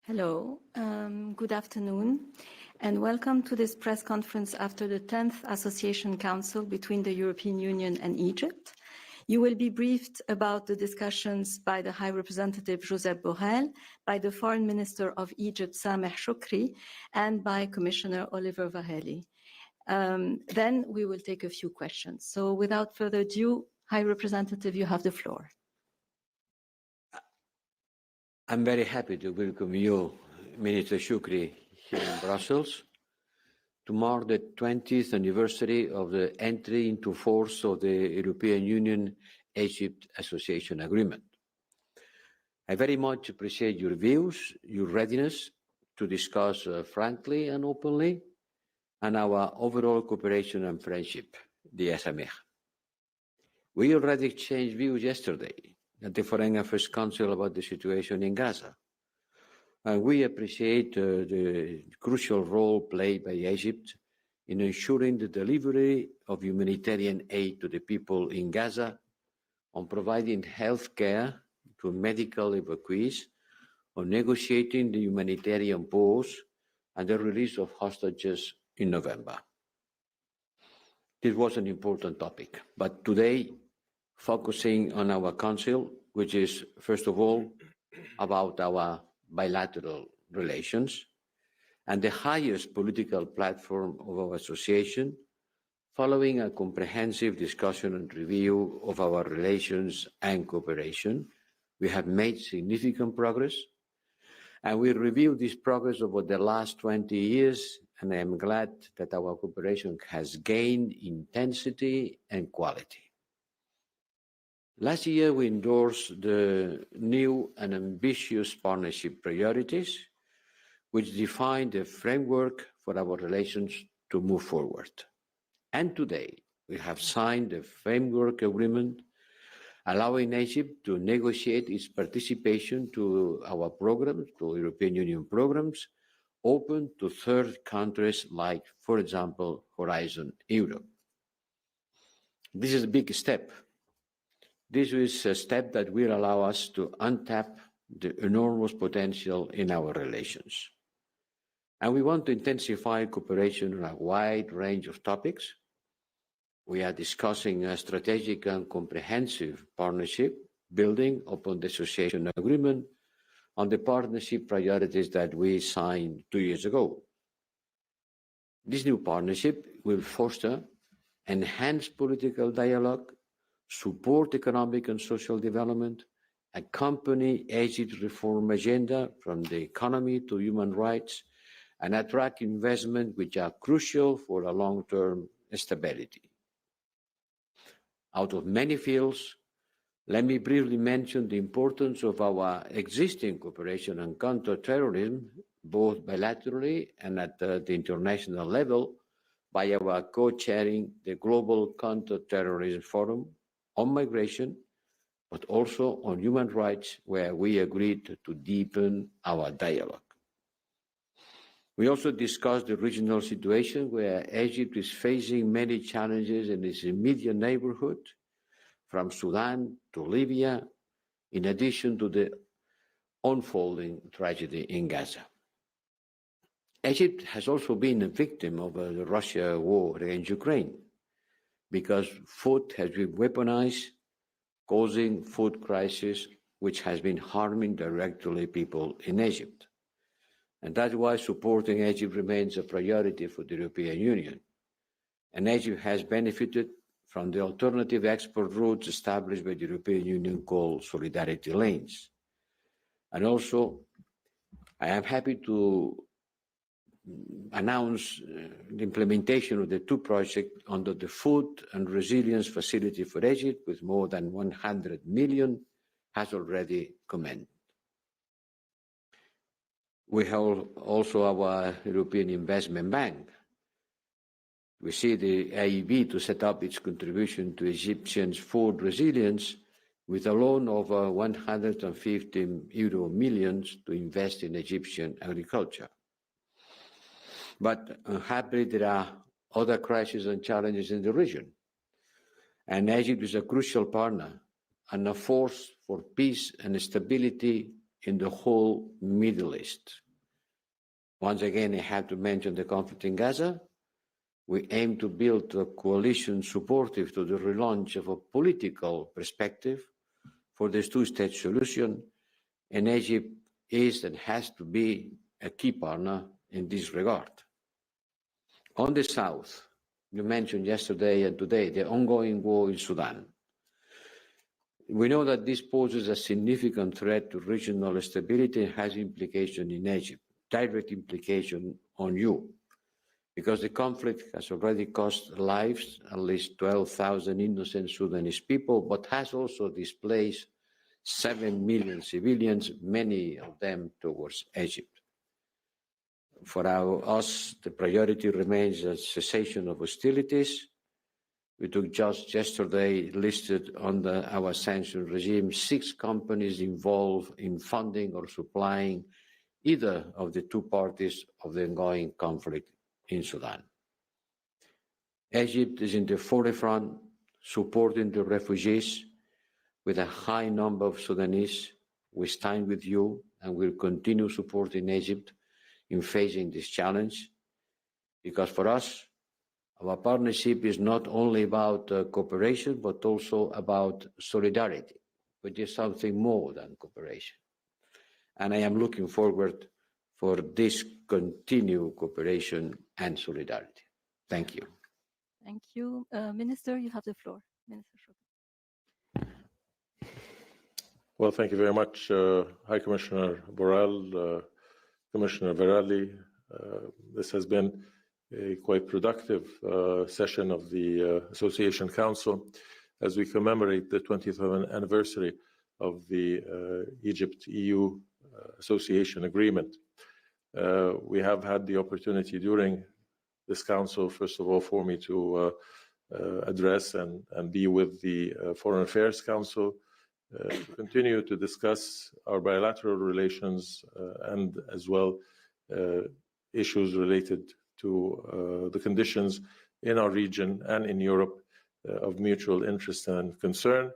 Hello, good afternoon, and welcome to this press conference after the 10th Association Council between the European Union and Egypt. You will be briefed about the discussions by the High Representative Josep Borrell, by the Foreign Minister of Egypt, Sameh Shoukry, and by Commissioner Olivér Várhelyi. Then we will take a few questions. So without further ado, High Representative, you have the floor. I'm very happy to welcome you, Minister Shoukry, here in Brussels, to mark the 20th anniversary of the entry into force of the European Union-Egypt Association Agreement. I very much appreciate your views, your readiness to discuss frankly and openly, and our overall cooperation and friendship, the Sameh. We already exchanged views yesterday at the Foreign Affairs Council about the situation in Gaza. And we appreciate the crucial role played by Egypt in ensuring the delivery of humanitarian aid to the people in Gaza, on providing health care to medical evacuees, on negotiating the humanitarian pause and the release of hostages in November. This was an important topic, but today, focusing on our Council, which is, first of all, about our bilateral relations and the highest political platform of our association, following a comprehensive discussion and review of our relations and cooperation. We have made significant progress, and we reviewed this progress over the last 20 years, and I am glad that our cooperation has gained intensity and quality. Last year, we endorsed the new and ambitious partnership priorities, which define the framework for our relations to move forward. And today, we have signed a framework agreement allowing Egypt to negotiate its participation to our programs, to European Union programs, open to third countries like, for example, Horizon Europe. This is a big step. This is a step that will allow us to untap the enormous potential in our relations. And we want to intensify cooperation on a wide range of topics. We are discussing a strategic and comprehensive partnership building upon the association agreement on the partnership priorities that we signed 2 years ago. This new partnership will foster enhanced political dialogue, support economic and social development, accompany Egypt's reform agenda from the economy to human rights, and attract investment which are crucial for a long-term stability. Out of many fields, let me briefly mention the importance of our existing cooperation on counter-terrorism, both bilaterally and at the international level, by our co-chairing the Global Counter-Terrorism Forum on migration, but also on human rights, where we agreed to deepen our dialogue. We also discussed the regional situation where Egypt is facing many challenges in its immediate neighborhood, from Sudan to Libya, in addition to the unfolding tragedy in Gaza. Egypt has also been a victim of the Russia war against Ukraine, because food has been weaponized, causing food crisis, which has been harming directly people in Egypt. And that's why supporting Egypt remains a priority for the European Union. And Egypt has benefited from the alternative export routes established by the European Union called solidarity lanes. And also, I am happy to announce the implementation of the two projects under the Food and Resilience Facility for Egypt, with more than 100 million, has already commenced. We have also our European Investment Bank. We see the EIB to set up its contribution to Egyptians' food resilience with a loan of 150 million to invest in Egyptian agriculture. But unhappily, there are other crises and challenges in the region. And Egypt is a crucial partner and a force for peace and stability in the whole Middle East. Once again, I have to mention the conflict in Gaza. We aim to build a coalition supportive to the relaunch of a political perspective for this two-state solution, and Egypt is and has to be a key partner in this regard. On the south, you mentioned yesterday and today the ongoing war in Sudan. We know that this poses a significant threat to regional stability and has implications in Egypt, direct implication on you, because the conflict has already cost lives, at least 12,000 innocent Sudanese people, but has also displaced 7 million civilians, many of them towards Egypt. For us, the priority remains a cessation of hostilities. We took just yesterday listed under our sanction regime 6 companies involved in funding or supplying either of the two parties of the ongoing conflict in Sudan. Egypt is in the forefront, supporting the refugees with a high number of Sudanese. We stand with you and will continue supporting Egypt in facing this challenge, because for us, our partnership is not only about cooperation, but also about solidarity, which is something more than cooperation. And I am looking forward for this continued cooperation and solidarity. Thank you. Thank you. Minister, you have the floor. Minister Shoukry. Well, thank you very much, High Commissioner Borrell, Commissioner Várhelyi. This has been a quite productive session of the Association Council as we commemorate the 20th anniversary of the Egypt-EU Association Agreement. We have had the opportunity during this council, first of all, for me to address and be with the Foreign Affairs Council, to continue to discuss our bilateral relations and as well issues related to the conditions in our region and in Europe of mutual interest and concern.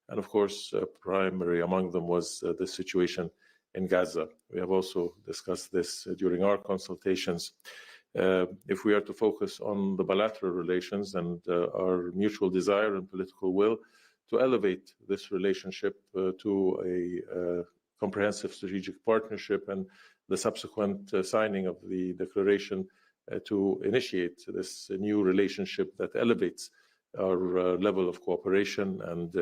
And of course, primary among them was the situation in Gaza. We have also discussed this during our consultations. If we are to focus on the bilateral relations and our mutual desire and political will to elevate this relationship to a comprehensive strategic partnership and the subsequent signing of the declaration to initiate this new relationship that elevates our level of cooperation and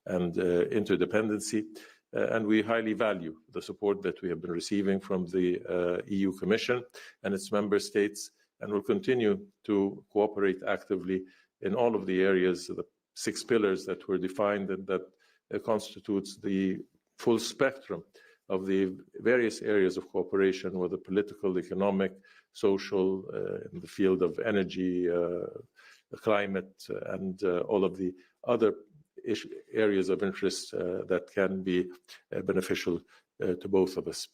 interdependency. And we highly value the support that we have been receiving from the EU Commission and its member states, and will continue to cooperate actively in all of the areas, the 6 pillars that were defined, and that constitutes the full spectrum of the various areas of cooperation, whether political, economic, social, in the field of energy, climate, and all of the other areas of interest that can be beneficial to both of us.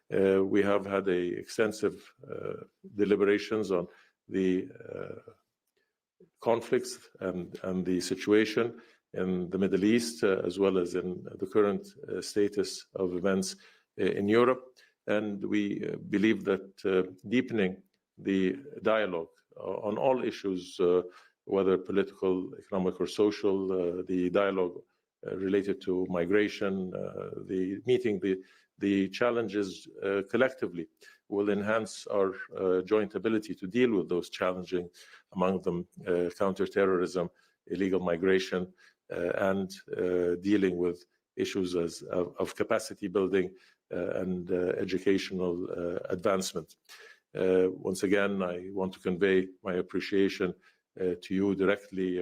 We have had extensive deliberations on the conflicts and the situation in the Middle East, as well as in the current status of events in Europe. And we believe that deepening the dialogue on all issues, whether political, economic, or social, the dialogue related to migration, meeting the challenges collectively will enhance our joint ability to deal with those challenges, among them counterterrorism, illegal migration, and dealing with issues of capacity building and educational advancement. Once again, I want to convey my appreciation to you directly,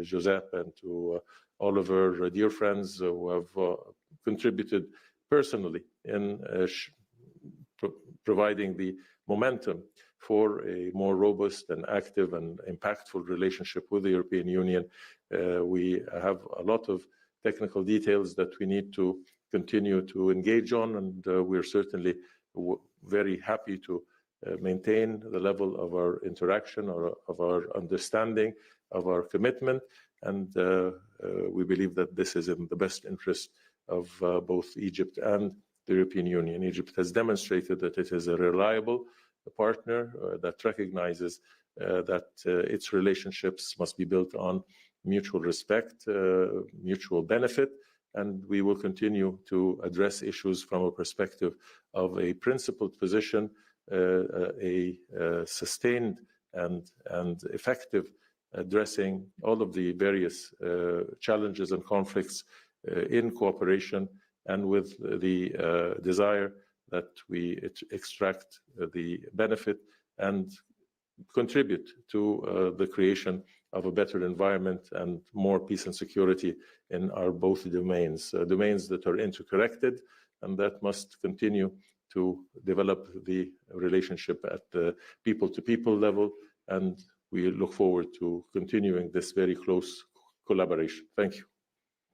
Josep, and to all of our dear friends who have contributed personally in providing the momentum for a more robust and active and impactful relationship with the European Union. We have a lot of technical details that we need to continue to engage on, and we're certainly very happy to maintain the level of our interaction or of our understanding, of our commitment, and we believe that this is in the best interest of both Egypt and the European Union. Egypt has demonstrated that it is a reliable partner that recognizes that its relationships must be built on mutual respect, mutual benefit, and we will continue to address issues from a perspective of a principled position, a sustained and effective addressing all of the various challenges and conflicts in cooperation, and with the desire that we extract the benefit and contribute to the creation of a better environment and more peace and security in our both domains, domains that are interconnected and that must continue to develop the relationship at the people-to-people level. And we look forward to continuing this very close collaboration. Thank you.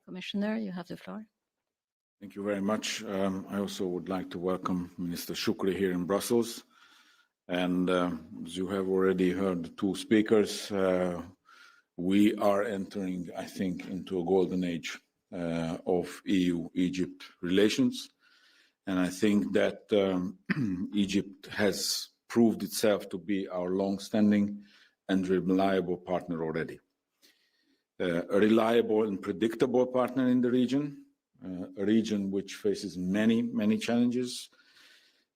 Commissioner, you have the floor. Thank you very much. I also would like to welcome Minister Shoukry here in Brussels. And as you have already heard the two speakers, we are entering, I think, into a golden age of EU-Egypt relations. And I think that Egypt has proved itself to be our long-standing and reliable partner already. A reliable and predictable partner in the region, a region which faces many, many challenges.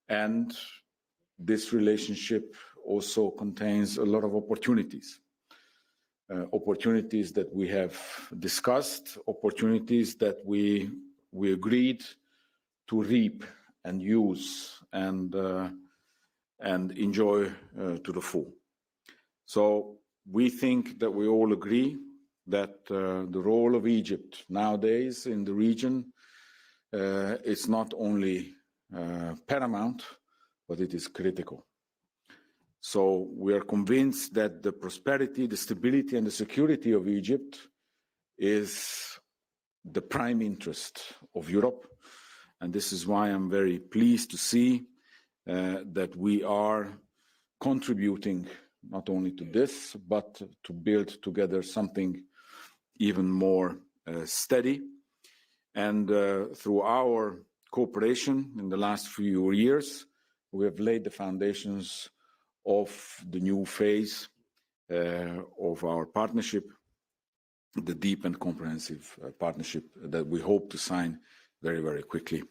And this relationship also contains a lot of opportunities. Opportunities that we have discussed, opportunities that we agreed to reap and use and enjoy to the full. So we think that we all agree that the role of Egypt nowadays in the region is not only paramount, but it is critical. So we are convinced that the prosperity, the stability, and the security of Egypt is the prime interest of Europe. And this is why I'm very pleased to see that we are contributing not only to this, but to build together something even more steady. And through our cooperation in the last few years, we have laid the foundations of the new phase of our partnership, the deep and comprehensive partnership that we hope to sign very, very quickly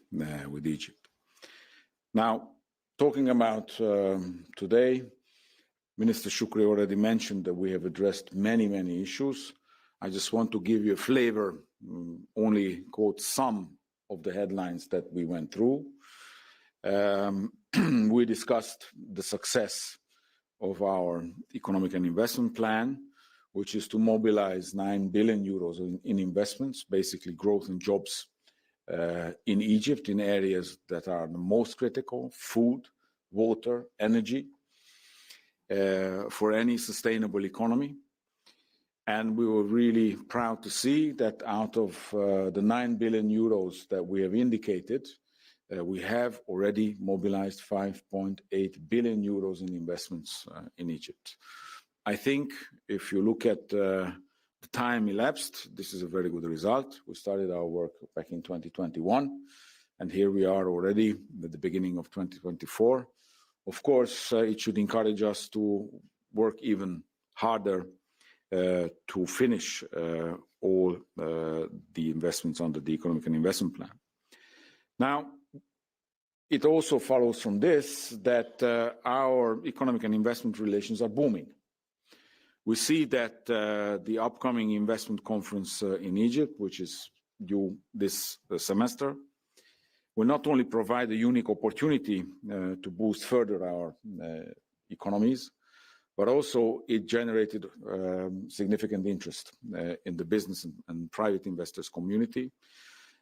with Egypt. Now, talking about today, Minister Shoukry already mentioned that we have addressed many, many issues. I just want to give you a flavor, only quote some of the headlines that we went through. We discussed the success of our economic and investment plan, which is to mobilize 9 billion euros in investments, basically growth and jobs in Egypt in areas that are the most critical: food, water, energy, for any sustainable economy. And we were really proud to see that out of the 9 billion euros that we have indicated, we have already mobilized 5.8 billion euros in investments in Egypt. I think if you look at the time elapsed, this is a very good result. We started our work back in 2021, and here we are already at the beginning of 2024. Of course, it should encourage us to work even harder to finish all the investments under the economic and investment plan. Now, it also follows from this that our economic and investment relations are booming. We see that the upcoming investment conference in Egypt, which is due this semester, will not only provide a unique opportunity to boost further our economies, but also it generated significant interest in the business and private investors community.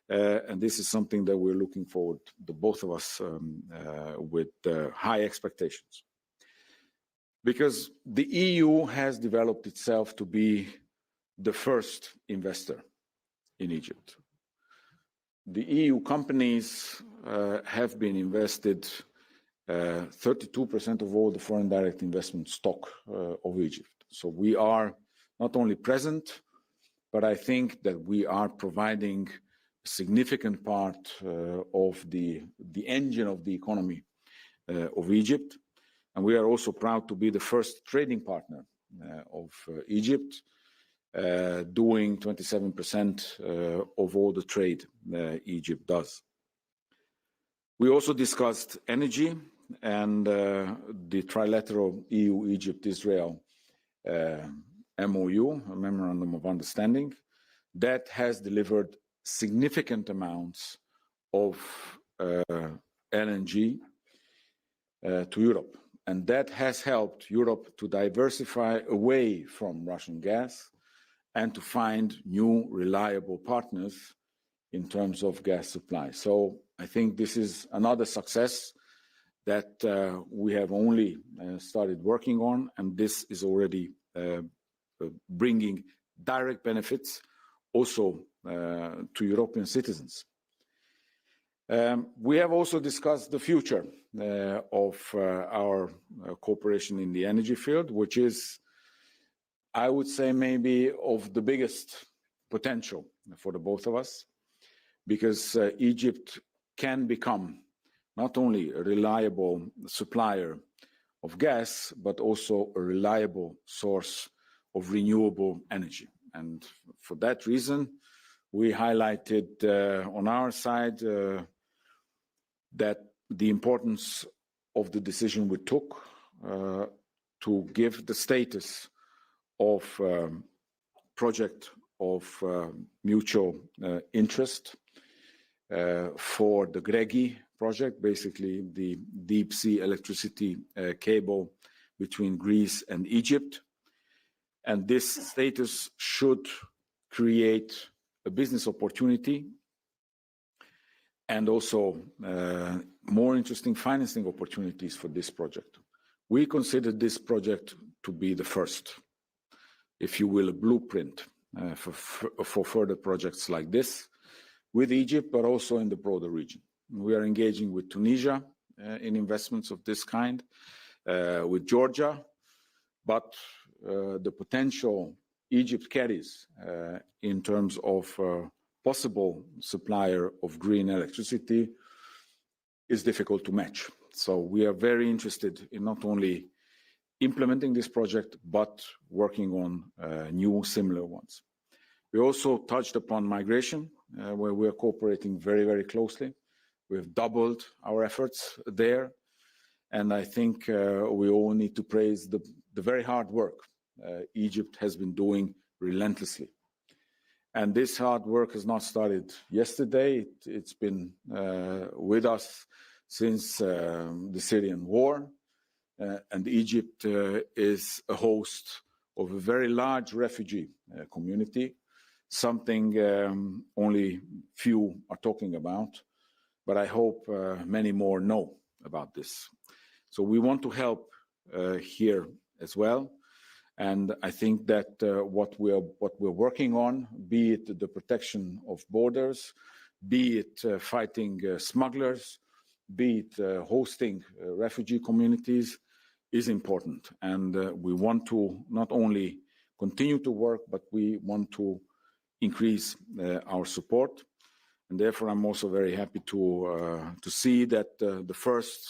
And this is something that we're looking forward, the both of us, with high expectations. Because the EU has developed itself to be the first investor in Egypt. The EU companies have been invested 32% of all the foreign direct investment stock of Egypt. So we are not only present, but I think that we are providing significant part of the engine of the economy of Egypt. And we are also proud to be the first trading partner of Egypt, doing 27% of all the trade Egypt does. We also discussed energy and the trilateral EU-Egypt-Israel MOU, a Memorandum of Understanding, that has delivered significant amounts of LNG to Europe. And that has helped Europe to diversify away from Russian gas and to find new reliable partners in terms of gas supply. So I think this is another success that we have only started working on, and this is already bringing direct benefits also to European citizens. We have also discussed the future of our cooperation in the energy field, which is, I would say, maybe of the biggest potential for the both of us, because Egypt can become not only a reliable supplier of gas, but also a reliable source of renewable energy. And for that reason, we highlighted on our side that the importance of the decision we took to give the status of project of mutual interest for the Gregi project, basically the deep sea electricity cable between Greece and Egypt. And this status should create a business opportunity and also more interesting financing opportunities for this project. We consider this project to be the first, if you will, a blueprint for further projects like this with Egypt, but also in the broader region. We are engaging with Tunisia in investments of this kind, with Georgia, but the potential Egypt carries in terms of possible supplier of green electricity is difficult to match. So we are very interested in not only implementing this project, but working on new similar ones. We also touched upon migration, where we are cooperating very, very closely. We've doubled our efforts there. And I think we all need to praise the very hard work Egypt has been doing relentlessly. And this hard work has not started yesterday. It's been with us since the Syrian war. And Egypt is a host of a very large refugee community, something only few are talking about, but I hope many more know about this. So we want to help here as well. And I think that what we're working on, be it the protection of borders, be it fighting smugglers, be it hosting refugee communities, is important. And we want to not only continue to work, but we want to increase our support. And therefore, I'm also very happy to see that the first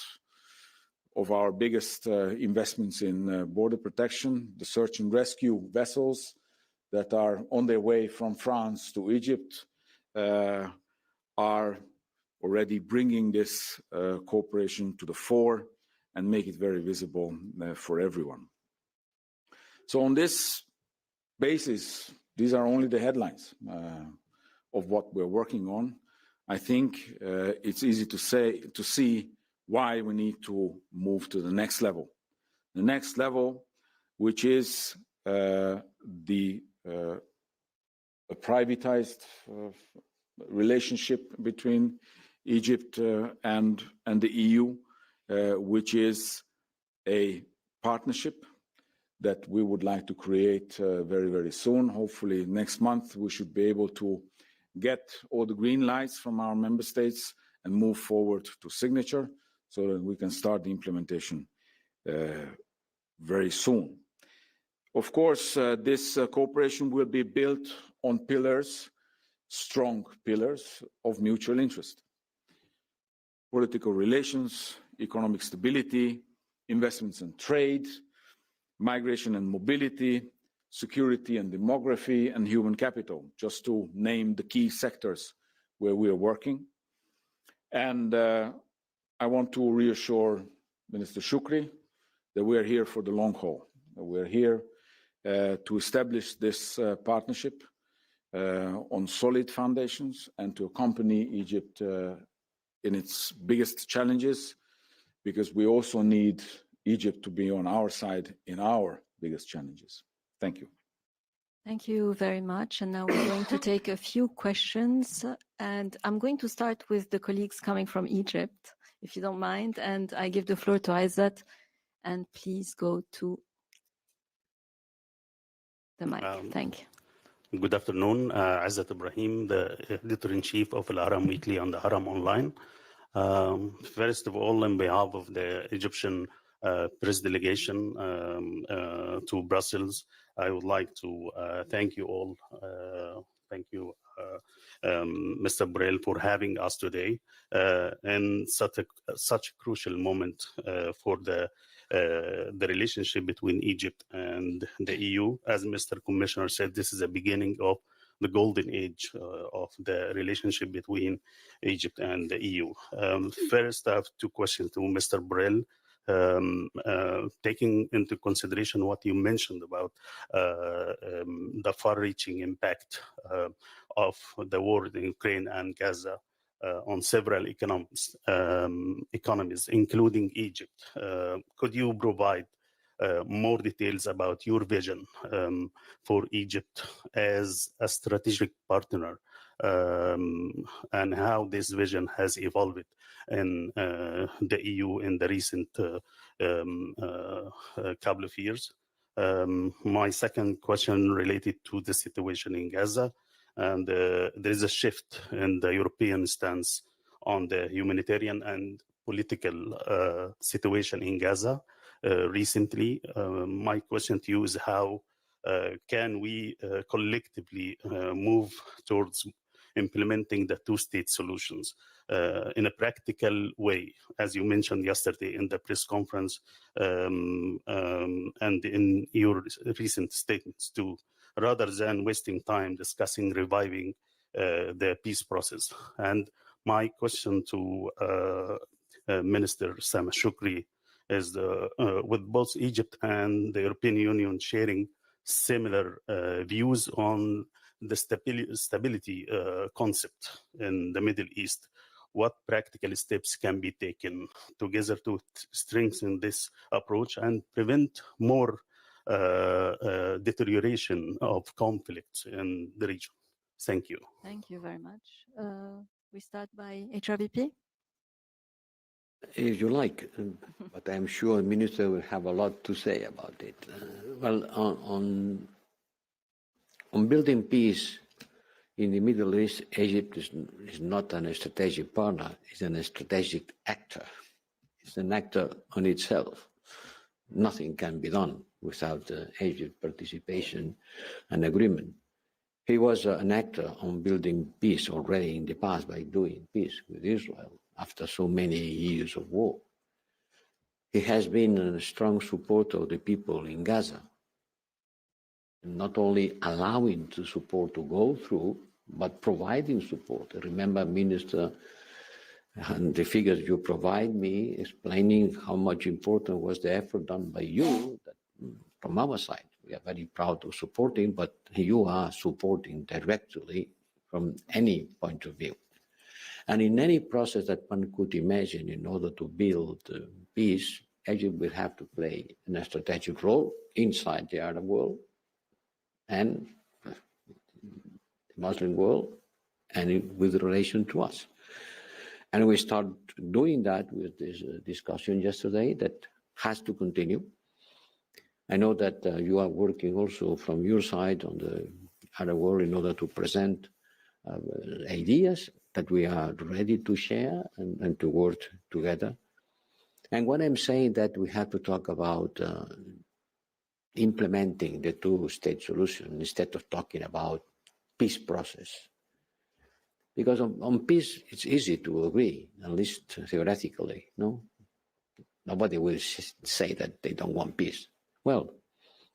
of our biggest investments in border protection, the search and rescue vessels that are on their way from France to Egypt, are already bringing this cooperation to the fore and make it very visible for everyone. So on this basis, these are only the headlines of what we're working on. I think it's easy to see why we need to move to the next level. The next level, which is a privatized relationship between Egypt and the EU, which is a partnership that we would like to create very, very soon. Hopefully next month we should be able to get all the green lights from our member states and move forward to signature so that we can start the implementation very soon. Of course, this cooperation will be built on pillars strong pillars of mutual interest: political relations, economic stability, investments and trade, migration and mobility, security and demography, and human capital, just to name the key sectors where we are working. And I want to reassure Minister Shoukry that we are here for the long haul. We are here to establish this partnership on solid foundations and to accompany Egypt in its biggest challenges, because we also need Egypt to be on our side in our biggest challenges. Thank you. Thank you very much. And now we're going to take a few questions. And I'm going to start with the colleagues coming from Egypt, if you don't mind. And I give the floor to Aizat. And please go to the mic. Thank you. Good afternoon. Aizat Ibrahim, the editor-in-chief of Al Haram Weekly and the Haram Online. First of all, on behalf of the Egyptian press delegation to Brussels, I would like to thank you all. Thank you, Mr. Borrell, for having us today in such a crucial moment for the relationship between Egypt and the EU. As Mr. Commissioner said, this is the beginning of the golden age of the relationship between Egypt and the EU. First, I have two questions to Mr. Borrell. Taking into consideration what you mentioned about the far-reaching impact of the war in Ukraine and Gaza on several economies, including Egypt, could you provide more details about your vision for Egypt as a strategic partner and how this vision has evolved in the EU in the recent couple of years? My second question related to the situation in Gaza, and there is a shift in the European stance on the humanitarian and political situation in Gaza recently. My question to you is how can we collectively move towards implementing the two-state solutions in a practical way, as you mentioned yesterday in the press conference and in your recent statements too, rather than wasting time discussing reviving the peace process. And my question to Minister Sameh Shoukry is with both Egypt and the European Union sharing similar views on the stability concept in the Middle East, what practical steps can be taken together to strengthen this approach and prevent more deterioration of conflicts in the region? Thank you. Thank you very much. We start by HRVP. If you like, but I'm sure the Minister will have a lot to say about it. Well, on building peace in the Middle East, Egypt is not a strategic partner, it's a strategic actor. It's an actor on itself. Nothing can be done without Egypt's participation and agreement. He was an actor on building peace already in the past by doing peace with Israel after so many years of war. He has been a strong supporter of the people in Gaza, not only allowing the support to go through, but providing support. Remember, Minister, and the figures you provide me explaining how much important was the effort done by you, that from our side. We are very proud of supporting, but you are supporting directly from any point of view. And in any process that one could imagine in order to build peace, Egypt will have to play a strategic role inside the Arab world and the Muslim world and with relation to us. And we start doing that with this discussion yesterday that has to continue. I know that you are working also from your side on the Arab world in order to present ideas that we are ready to share and to work together. And when I'm saying that we have to talk about implementing the two-state solution instead of talking about peace process, Because on peace, it's easy to agree, at least theoretically, no? Nobody will say that they don't want peace. Well,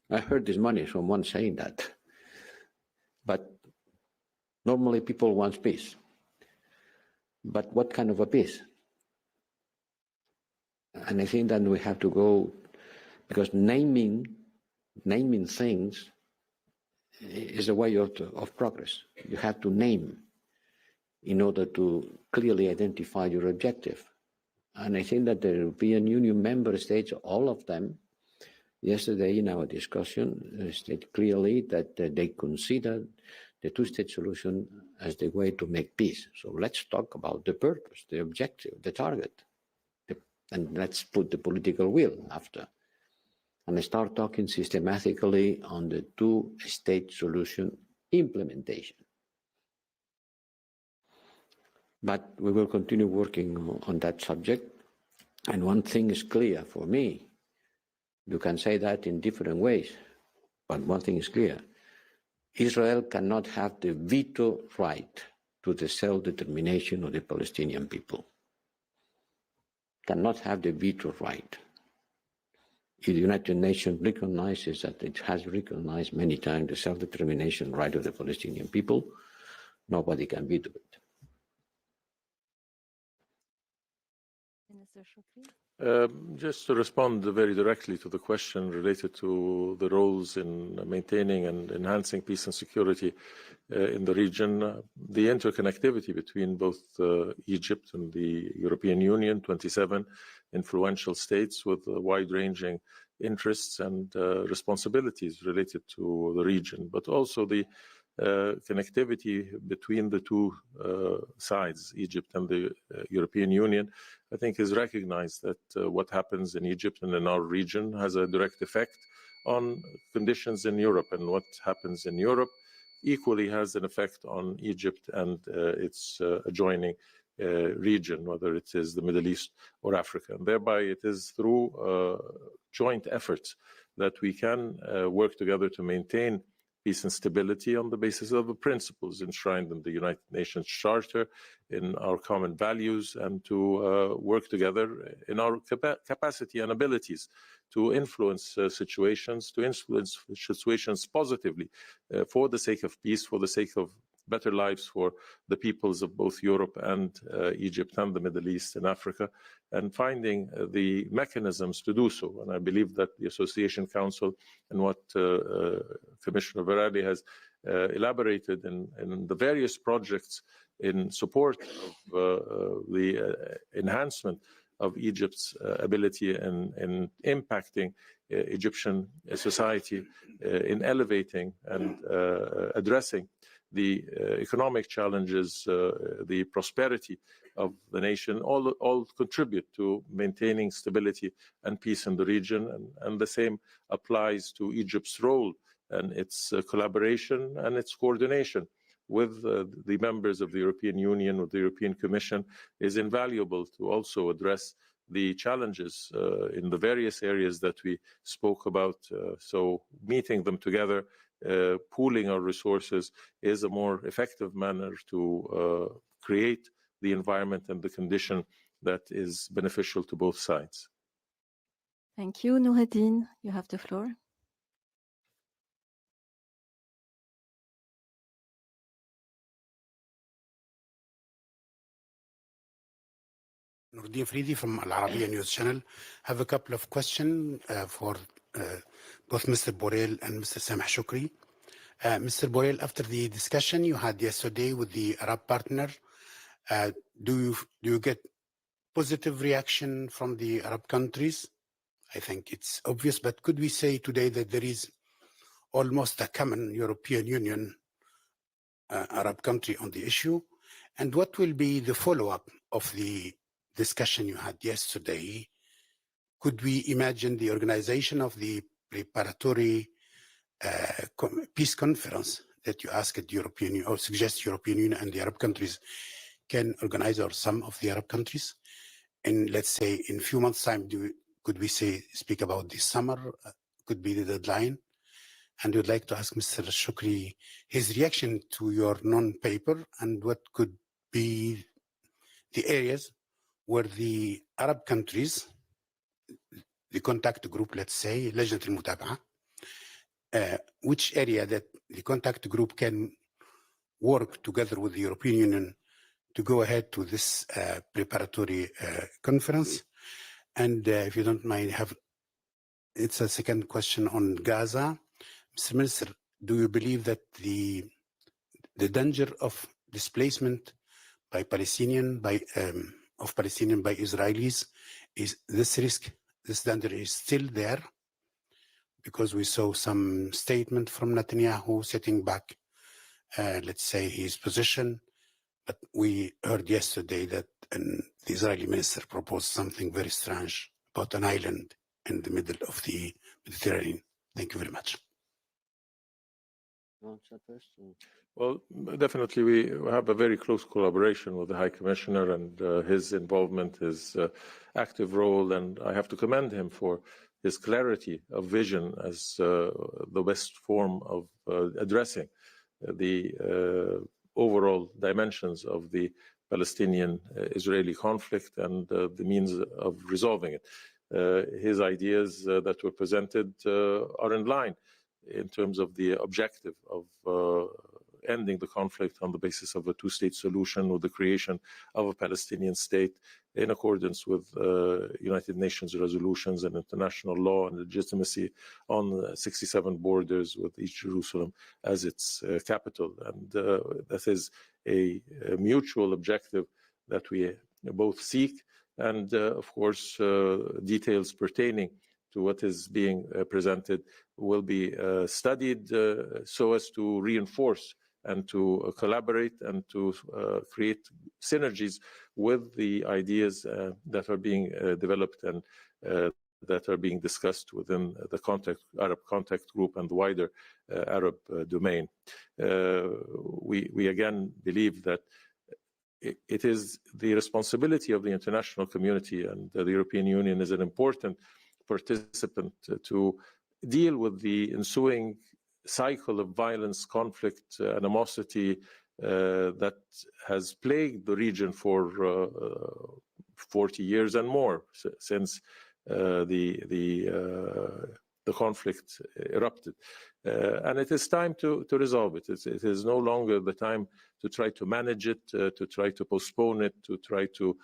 I heard this morning someone saying that. But normally people want peace. But what kind of a peace? And I think that we have to go, because naming things is a way of progress. You have to name in order to clearly identify your objective. And I think that the European Union member states, all of them, yesterday in our discussion, stated clearly that they consider the two-state solution as the way to make peace. So let's talk about the purpose, the objective, the target, and let's put the political will after. And start talking systematically on the two-state solution implementation. But we will continue working on that subject. And one thing is clear for me. You can say that in different ways, but one thing is clear. Israel cannot have the veto right to the self-determination of the Palestinian people. Cannot have the veto right. If the United Nations recognizes that it has recognized many times the self-determination right of the Palestinian people, nobody can veto it. Minister Shoukry? Just to respond very directly to the question related to the roles in maintaining and enhancing peace and security in the region, the interconnectivity between both Egypt and the European Union, 27 influential states with wide-ranging interests and responsibilities related to the region, but also the connectivity between the two sides, Egypt and the European Union, I think is recognized that what happens in Egypt and in our region has a direct effect on conditions in Europe, and what happens in Europe equally has an effect on Egypt and its adjoining region, whether it is the Middle East or Africa. And thereby it is through joint efforts that we can work together to maintain peace and stability on the basis of the principles enshrined in the United Nations Charter, in our common values, and to work together in our capacity and abilities to influence situations positively for the sake of peace, for the sake of better lives for the peoples of both Europe and Egypt and the Middle East and Africa, and finding the mechanisms to do so. And I believe that the Association Council and what Commissioner Várhelyi has elaborated in the various projects in support of the enhancement of Egypt's ability in impacting Egyptian society, in elevating and addressing the economic challenges, the prosperity of the nation, all contribute to maintaining stability and peace in the region. And the same applies to Egypt's role and its collaboration and its coordination with the members of the European Union, with the European Commission, is invaluable to also address the challenges in the various areas that we spoke about. So meeting them together, pooling our resources is a more effective manner to create the environment and the condition that is beneficial to both sides. Thank you. Noureddin, you have the floor. Nordin Fridi from Al Arabiya News Channel. Have a couple of questions for both Mr. Borrell and Mr. Sameh Shoukry. Mr. Borrell, after the discussion you had yesterday with the Arab partner, do you get positive reaction from the Arab countries? I think it's obvious, but could we say today that there is almost a common European Union Arab country on the issue? And what will be the follow-up of the discussion you had yesterday? Could we imagine the organization of the preparatory peace conference that you asked the European Union, or suggest European Union and the Arab countries can organize, or some of the Arab countries? And let's say in a few months' time, could we speak about this summer? Could be the deadline. And we'd like to ask Mr. Shoukry his reaction to your non-paper and what could be the areas where the Arab countries, the contact group, let's say, لجنة المتابعة, which area that the contact group can work together with the European Union to go ahead to this preparatory conference. And if you don't mind, it's a second question on Gaza. Mr. Minister, do you believe that the danger of displacement by Palestinian by Israelis is this risk? This danger is still there, because we saw some statement from Netanyahu setting back, let's say, his position. But we heard yesterday that the Israeli minister proposed something very strange about an island in the middle of the Mediterranean. Thank you very much. Well, definitely we have a very close collaboration with the High Commissioner, and his involvement, his active role, and I have to commend him for his clarity of vision as the best form of addressing the overall dimensions of the Palestinian-Israeli conflict and the means of resolving it. His ideas that were presented are in line in terms of the objective of ending the conflict on the basis of a two-state solution, with the creation of a Palestinian state in accordance with United Nations resolutions and international law, and legitimacy on 67 borders, with East Jerusalem as its capital. And that is a mutual objective that we both seek. And of course, details pertaining to what is being presented will be studied so as to reinforce and to collaborate and to create synergies with the ideas that are being developed and that are being discussed within the Arab Contact Group and the wider Arab domain. We again believe that it is the responsibility of the international community, and the European Union is an important participant to deal with the ensuing cycle of violence, conflict, animosity that has plagued the region for 40 years and more since the conflict erupted. And it is time to resolve it. It is no longer the time to try to manage it, to try to postpone it, to try to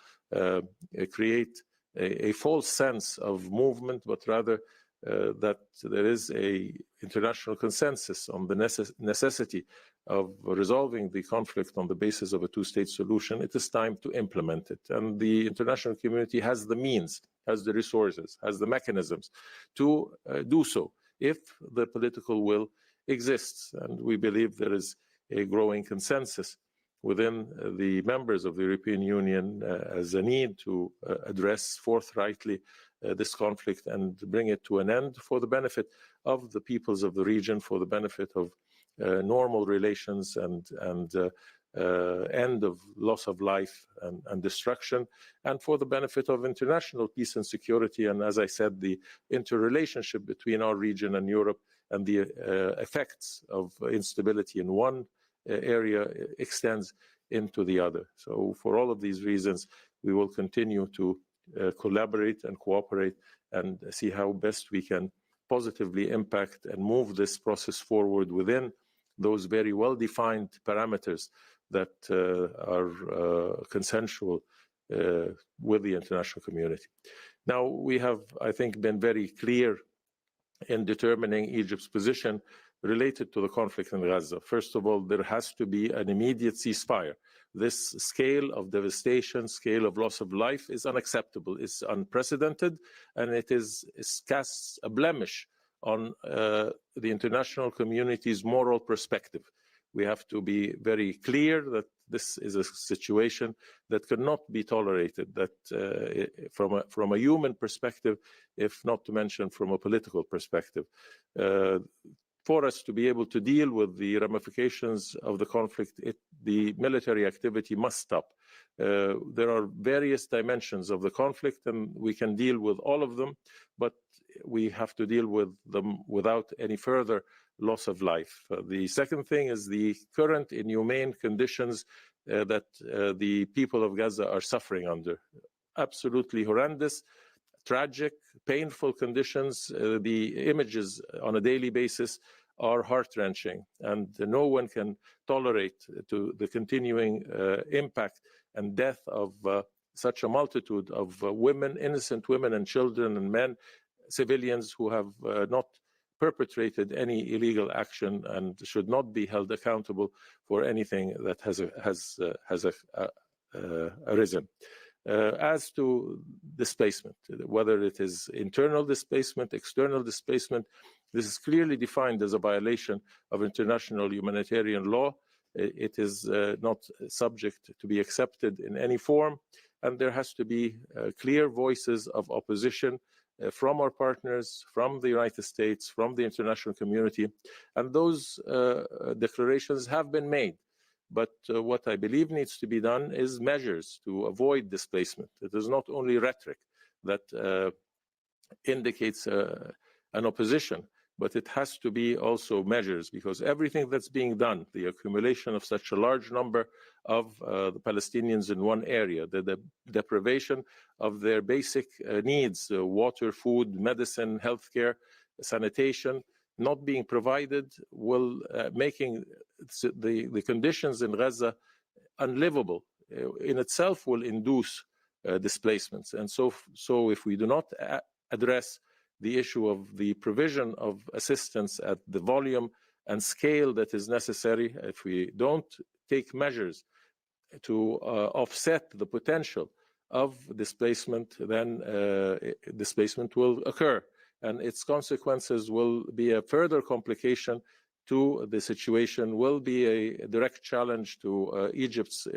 create a false sense of movement, but rather that there is an international consensus on the necessity of resolving the conflict on the basis of a two-state solution. It is time to implement it. And the international community has the means, has the resources, has the mechanisms to do so, if the political will exists. And we believe there is a growing consensus within the members of the European Union as a need to address forthrightly this conflict and bring it to an end for the benefit of the peoples of the region, for the benefit of normal relations and end of loss of life and destruction, and for the benefit of international peace and security. And as I said, the interrelationship between our region and Europe and the effects of instability in one area extends into the other. So for all of these reasons, we will continue to collaborate and cooperate and see how best we can positively impact and move this process forward within those very well-defined parameters that are consensual with the international community. Now, we have, I think, been very clear in determining Egypt's position related to the conflict in Gaza. First of all, there has to be an immediate ceasefire. This scale of devastation, scale of loss of life is unacceptable, it's unprecedented, and it casts a blemish on the international community's moral perspective. We have to be very clear that this is a situation that cannot be tolerated, that from a human perspective, if not to mention from a political perspective. For us to be able to deal with the ramifications of the conflict, the military activity must stop. There are various dimensions of the conflict, and we can deal with all of them, but we have to deal with them without any further loss of life. The second thing is the current inhumane conditions that the people of Gaza are suffering under. Absolutely horrendous, tragic, painful conditions. The images on a daily basis are heart-wrenching, and no one can tolerate the continuing impact and death of such a multitude of women, innocent women and children and men, civilians who have not perpetrated any illegal action and should not be held accountable for anything that has arisen. As to displacement, whether it is internal displacement, external displacement, this is clearly defined as a violation of international humanitarian law. It is not subject to be accepted in any form, and there has to be clear voices of opposition from our partners, from the United States, from the international community, and those declarations have been made. But what I believe needs to be done is measures to avoid displacement. It is not only rhetoric that indicates an opposition, but it has to be also measures, because everything that's being done, the accumulation of such a large number of the Palestinians in one area, the deprivation of their basic needs, water, food, medicine, healthcare, sanitation, not being provided, will making the conditions in Gaza unlivable in itself will induce displacements. And so if we do not address the issue of the provision of assistance at the volume and scale that is necessary, if we don't take measures to offset the potential of displacement, then displacement will occur. And its consequences will be a further complication to the situation, will be a direct challenge to Egypt's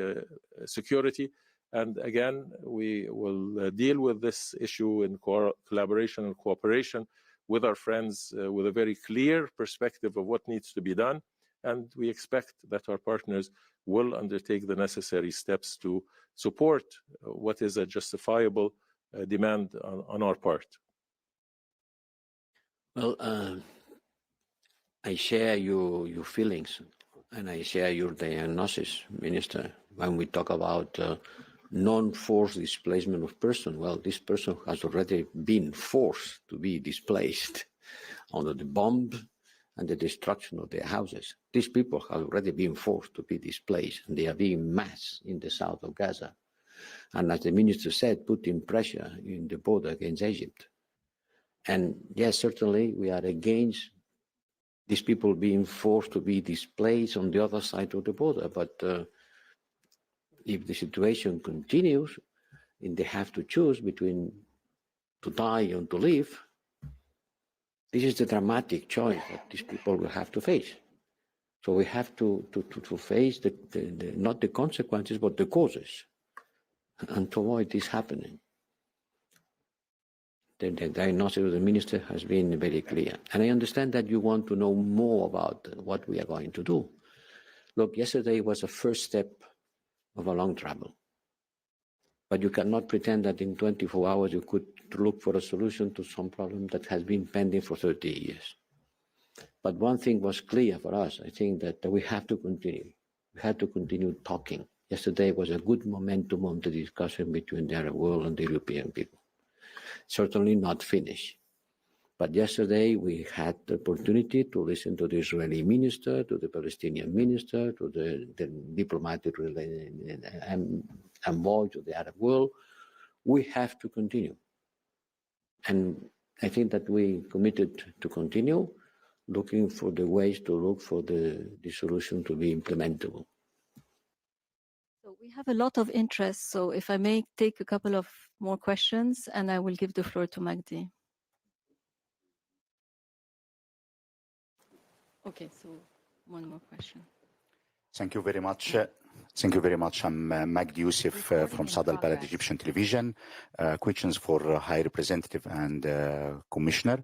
security. And again, we will deal with this issue in collaboration and cooperation with our friends with a very clear perspective of what needs to be done. And we expect that our partners will undertake the necessary steps to support what is a justifiable demand on our part. Well, I share your feelings and I share your diagnosis, Minister, when we talk about non-forced displacement of person. Well, this person has already been forced to be displaced under the bomb and the destruction of their houses. These people have already been forced to be displaced, and they are being mass in the south of Gaza. And as the Minister said, putting pressure in the border against Egypt. And yes, certainly we are against these people being forced to be displaced on the other side of the border. But if the situation continues and they have to choose between to die and to live, this is the dramatic choice that these people will have to face. So we have to face not the consequences, but the causes, and to avoid this happening. The diagnosis of the Minister has been very clear. And I understand that you want to know more about what we are going to do. Look, yesterday was a first step of a long travel. But you cannot pretend that in 24 hours you could look for a solution to some problem that has been pending for 30 years. But one thing was clear for us. I think that we have to continue. We have to continue talking. Yesterday was a good momentum on the discussion between the Arab world and the European people. Certainly not finished. But yesterday we had the opportunity to listen to the Israeli minister, to the Palestinian minister, to the diplomatic envoy to the Arab world. We have to continue. And I think that we committed to continue looking for the ways to look for the solution to be implementable. So we have a lot of interest. So if I may take a couple of more questions, and I will give the floor to Magdi. Okay, so one more question. Thank you very much. Thank you very much. I'm Magdi Youssef from Saad al-Balad Egyptian Television. Questions for High Representative and Commissioner.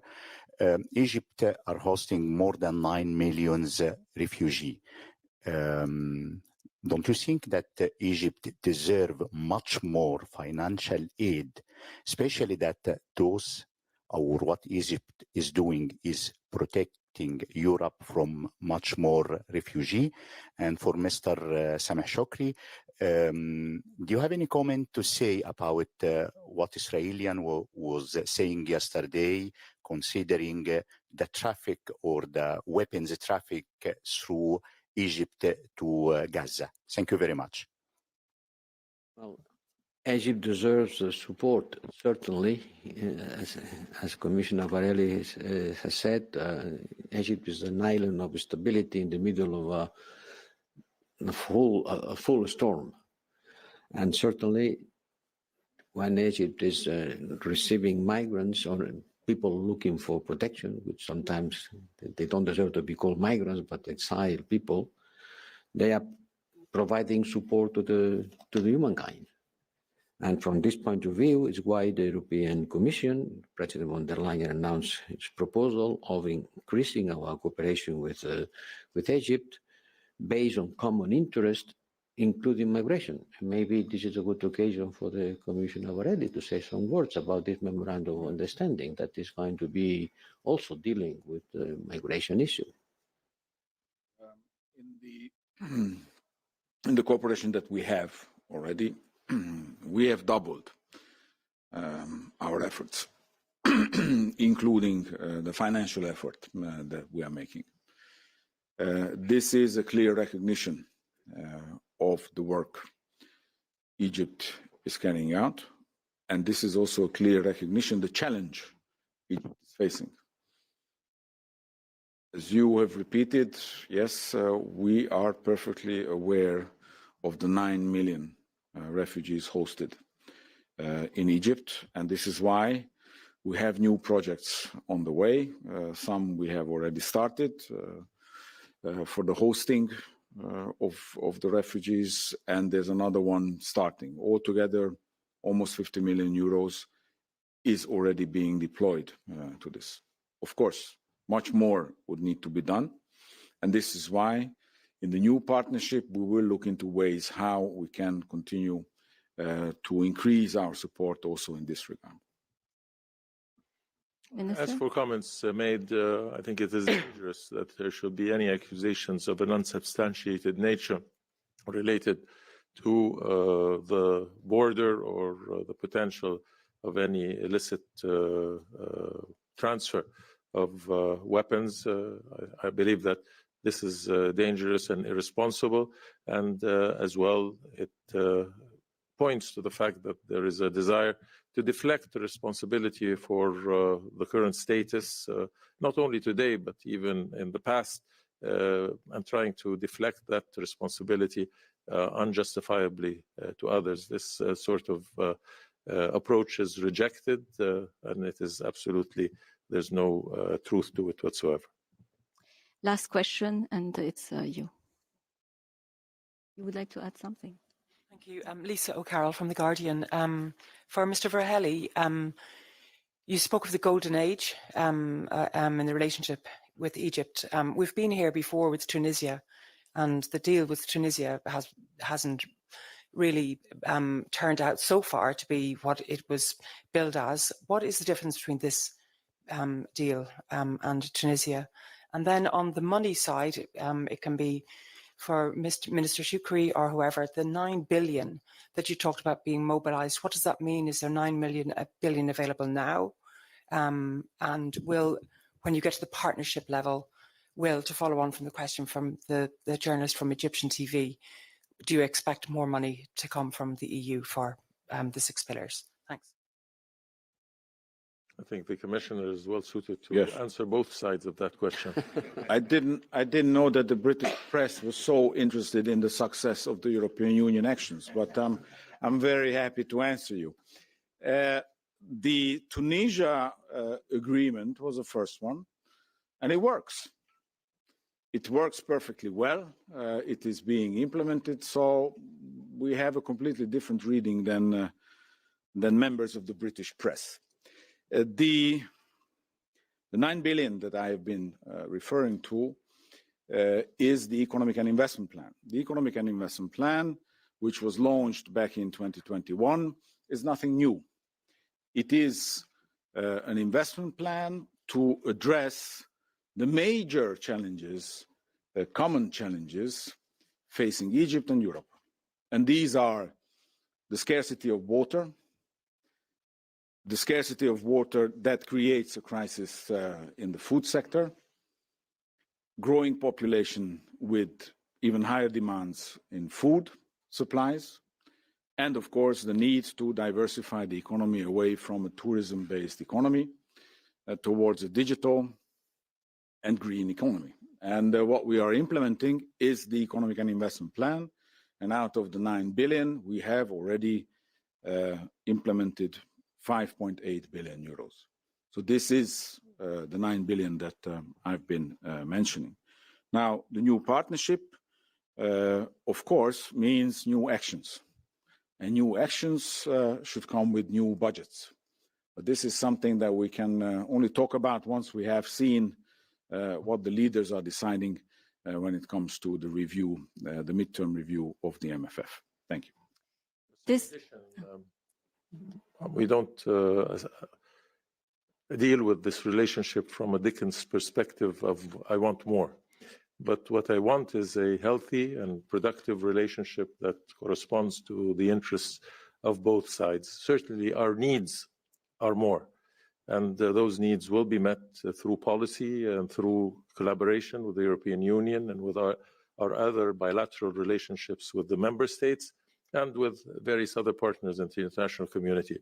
Egypt are hosting more than 9 million refugees. Don't you think that Egypt deserves much more financial aid, especially that those, or what Egypt is doing is protect protecting Europe from much more refugee? And for Mr. Sameh Shoukry, do you have any comment to say about what Israelian was saying yesterday, considering the traffic or the weapons traffic through Egypt to Gaza? Thank you very much. Well, Egypt deserves support, certainly. As Commissioner Várhelyi has said, Egypt is an island of stability in the middle of a full storm. And certainly, when Egypt is receiving migrants or people looking for protection, which sometimes they don't deserve to be called migrants, but exiled people, they are providing support to the humankind. And from this point of view, is why the European Commission, President von der Leyen announced its proposal of increasing our cooperation with Egypt based on common interest, including migration. And maybe this is a good occasion for the Commissioner Várhelyi to say some words about this memorandum of understanding that is going to be also dealing with the migration issue. In the cooperation that we have already, we have doubled our efforts, including the financial effort that we are making. This is a clear recognition of the work Egypt is carrying out, and this is also a clear recognition of the challenge Egypt is facing. As you have repeated, yes, we are perfectly aware of the 9 million refugees hosted in Egypt, and this is why we have new projects on the way. Some we have already started for the hosting of the refugees, and there's another one starting. Altogether, almost 50 million euros is already being deployed to this. Of course, much more would need to be done, and this is why in the new partnership, we will look into ways how we can continue to increase our support also in this regard. Minister? As for comments made, I think it is dangerous that there should be any accusations of an unsubstantiated nature related to the border or the potential of any illicit transfer of weapons. I believe that this is dangerous and irresponsible, and as well, it points to the fact that there is a desire to deflect the responsibility for the current status, not only today, but even in the past, and trying to deflect that responsibility unjustifiably to others. This sort of approach is rejected, and it is absolutely, there's no truth to it whatsoever. Last question, and it's you. You would like to add something? Thank you. Lisa O'Carroll from The Guardian. For Mr. Várhelyi, you spoke of the golden age in the relationship with Egypt. We've been here before with Tunisia, and the deal with Tunisia hasn't really turned out so far to be what it was billed as. What is the difference between this deal and Tunisia? And then on the money side, it can be for Minister Shoukry or whoever, the 9 billion that you talked about being mobilized, what does that mean? Is there 9 billion available now? And will, when you get to the partnership level, to follow on from the question from the journalist from Egyptian TV, do you expect more money to come from the EU for the 6 pillars? Thanks. I think the Commissioner is well suited to answer both sides of that question. I didn't know that the British press was so interested in the success of the European Union actions, but I'm very happy to answer you. The Tunisia agreement was the first one, and it works. It works perfectly well. It is being implemented, so we have a completely different reading than members of the British press. The 9 billion that I have been referring to is the Economic and Investment Plan. The Economic and Investment Plan, which was launched back in 2021, is nothing new. It is an investment plan to address the major challenges, common challenges facing Egypt and Europe. And these are the scarcity of water that creates a crisis in the food sector, growing population with even higher demands in food supplies, and of course the need to diversify the economy away from a tourism-based economy towards a digital and green economy. And what we are implementing is the economic and investment plan. And out of the 9 billion, we have already implemented 5.8 billion euros. So this is the 9 billion that I've been mentioning. Now, the new partnership, of course, means new actions. And new actions should come with new budgets. But this is something that we can only talk about once we have seen what the leaders are deciding when it comes to the review, the midterm review of the MFF. Thank you. We don't deal with this relationship from a Dickens perspective of I want more. But what I want is a healthy and productive relationship that corresponds to the interests of both sides. Certainly our needs are more. And those needs will be met through policy and through collaboration with the European Union and with our other bilateral relationships with the member states and with various other partners in the international community.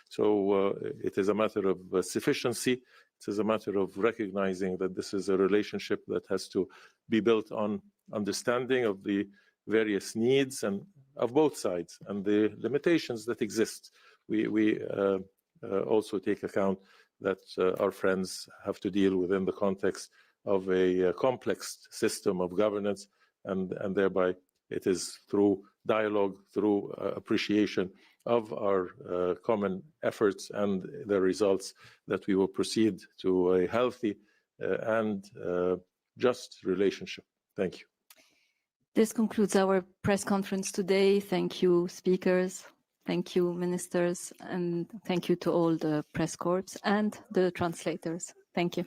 So it is a matter of sufficiency. It is a matter of recognizing that this is a relationship that has to be built on understanding of the various needs and of both sides and the limitations that exist. We also take account that our friends have to deal within the context of a complex system of governance, and thereby it is through dialogue, through appreciation of our common efforts and the results that we will proceed to a healthy and just relationship. Thank you. This concludes our press conference today. Thank you, speakers. Thank you, ministers, and thank you to all the press corps and the translators. Thank you.